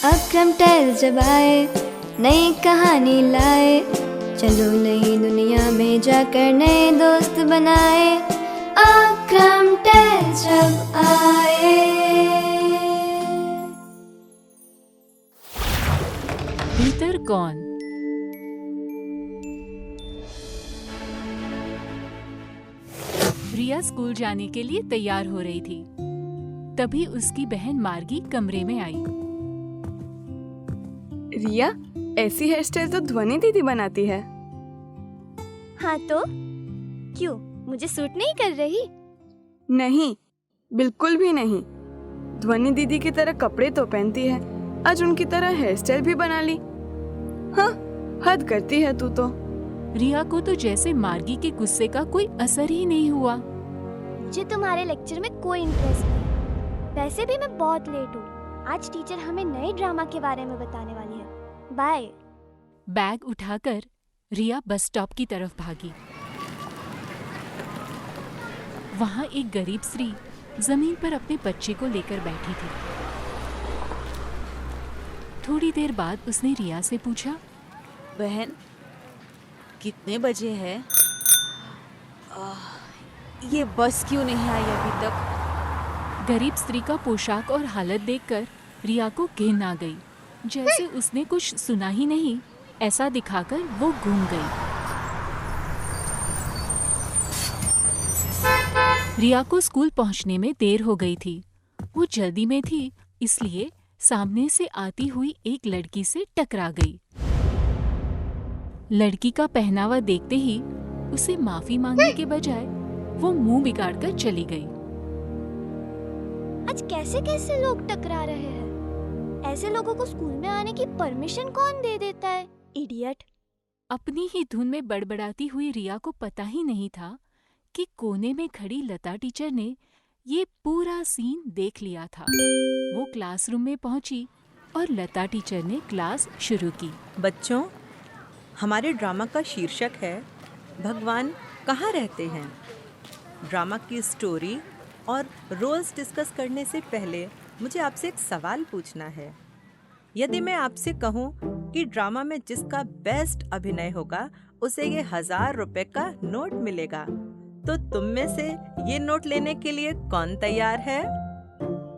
अक्रम tell जब आए, नई कहानी लाए, चलो नई दुनिया में जाकर नए दोस्त बनाए। अक्रम टेल जब आए। भीतर कौन? रिया स्कूल जाने के लिए तैयार हो रही थी। तभी उसकी बहन मार्गी कमरे में आई। रिया, ऐसी हेयर स्टाइल तो ध्वनि दीदी बनाती है। हाँ तो क्यों, मुझे सूट नहीं कर रही? नहीं, बिल्कुल भी नहीं। ध्वनि दीदी की तरह कपड़े तो पहनती है, आज उनकी तरह हेयर स्टाइल भी बना ली। हाँ, हद करती है तू तो। रिया को तो जैसे मार्गी के गुस्से का कोई असर ही नहीं हुआ। मुझे तुम्हारे लेक्चर में कोई इंटरेस्ट नहीं। वैसे भी मैं बहुत लेट हूँ। आज टीचर हमें नए ड्रामा के बारे में बताने वाली है। बाय। बैग उठाकर रिया बस स्टॉप की तरफ भागी। वहाँ एक गरीब स्त्री जमीन पर अपने बच्चे को लेकर बैठी थी। थोड़ी देर बाद उसने रिया से पूछा, बहन, कितने बजे है? ये बस क्यों नहीं आई अभी तक? गरीब स्त्री का पोशाक और हालत देखकर रिया को घिन आ गई। जैसे उसने कुछ सुना ही नहीं, ऐसा दिखाकर वो घूम गई। रिया को स्कूल पहुंचने में देर हो गई थी। वो जल्दी में थी, इसलिए सामने से आती हुई एक लड़की से टकरा गई। लड़की का पहनावा देखते ही उसे माफी मांगने के बजाय वो मुंह बिगाड़कर चली गई। आज कैसे कैसे लोग टकरा रहे हैं। ऐसे लोगों को स्कूल में आने की परमिशन कौन दे देता है? इडियट। अपनी ही धुन में बड़बड़ाती हुई रिया को पता ही नहीं था कि कोने में खड़ी लता टीचर ने ये पूरा सीन देख लिया था। वो क्लासरूम में पहुंची और लता टीचर ने क्लास शुरू की। बच्चों, हमारे ड्रामा का शीर्षक है भगवान कहाँ रहते हैं। ड्रामा की स्टोरी और रोल्स डिस्कस करने से पहले मुझे आपसे एक सवाल पूछना है। यदि मैं आपसे कहूँ कि ड्रामा में जिसका बेस्ट अभिनय होगा उसे ये 1000 रुपए का नोट मिलेगा, तो तुम में से ये नोट लेने के लिए कौन तैयार है?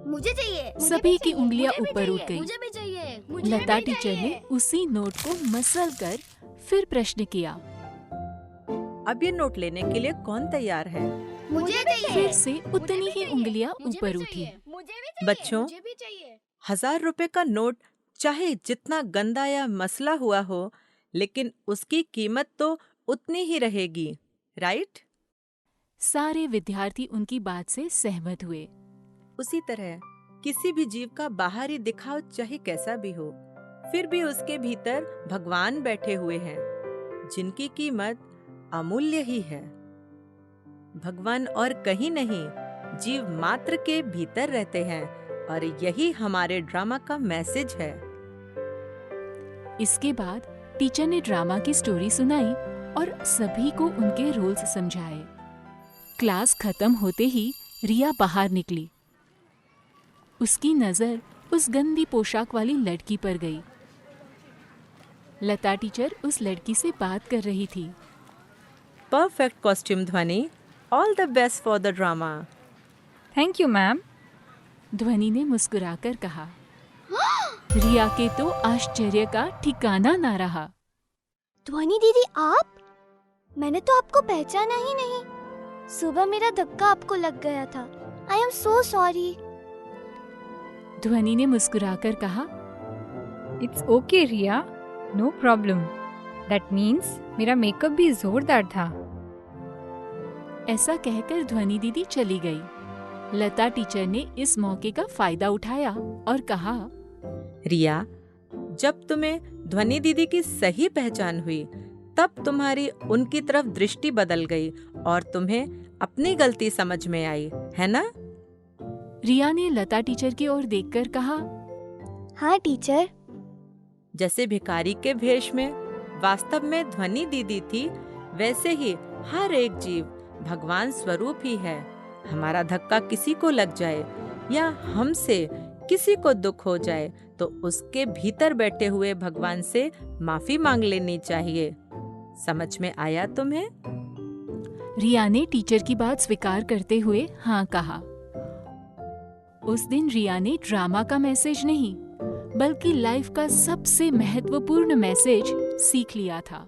मुझे चाहिए। सभी की उंगलियां ऊपर उठ गई। मुझे भी चाहिए। लता टीचर ने उसी नोट को मसल कर फिर प्रश्न किया। अब ये नोट लेने के लिए कौन तैयार है? मुझे चाहिए। फिर से उतनी ही उंगलियां ऊपर उठी। बच्चों, 1000 रुपए का नोट चाहे जितना गंदा या मसला हुआ हो, लेकिन उसकी कीमत तो उतनी ही रहेगी, राइट? सारे विद्यार्थी उनकी बात से सहमत हुए। उसी तरह किसी भी जीव का बाहरी दिखाव चाहे कैसा भी हो, फिर भी उसके भीतर भगवान बैठे हुए हैं, जिनकी कीमत अमूल्य ही है। भगवान और कहीं नहीं, जीव मात्र के भीतर रहते हैं, और यही हमारे ड्रामा का मैसेज है। इसके बाद टीचर ने ड्रामा की स्टोरी सुनाई और सभी को उनके रोल्स समझाए। क्लास खत्म होते ही रिया बाहर निकली। उसकी नजर उस गंदी पोशाक वाली लड़की पर गई। लता टीचर उस लड़की से बात कर रही थी। परफेक्ट कॉस्ट्यूम ध्वनि, all the best for the drama. Thank you ma'am. ध्वनि ने मुस्कुराकर कहा। रिया के तो आश्चर्य का ठिकाना ना रहा। ध्वनि दीदी, आप? मैंने तो आपको पहचाना ही नहीं। सुबह मेरा धक्का आपको लग गया था। I am so sorry. Dhwani ने मुस्कुराकर कहा, it's okay Riya, no problem. That means मेरा मेकअप भी जोरदार था। ऐसा कहकर ध्वनि दीदी चली गई। लता टीचर ने इस मौके का फायदा उठाया और कहा, रिया, जब तुम्हें ध्वनि दीदी की सही पहचान हुई, तब तुम्हारी उनकी तरफ दृष्टि बदल गई और तुम्हें अपनी गलती समझ में आई, है ना? रिया ने लता टीचर की ओर देखकर कहा, हाँ टीचर। जैसे भिखारी के भेष में वास्तव में ध्वनि दीदी थी, वैसे ही हर एक जीव भगवान स्वरूप ही है। हमारा धक्का किसी को लग जाए या हमसे किसी को दुख हो जाए तो उसके भीतर बैठे हुए भगवान से माफी मांग लेनी चाहिए। समझ में आया तुम्हें? रिया ने टीचर की बात स्वीकार करते हुए हाँ कहा। उस दिन रिया ने ड्रामा का मैसेज नहीं बल्कि लाइफ का सबसे महत्वपूर्ण मैसेज सीख लिया था।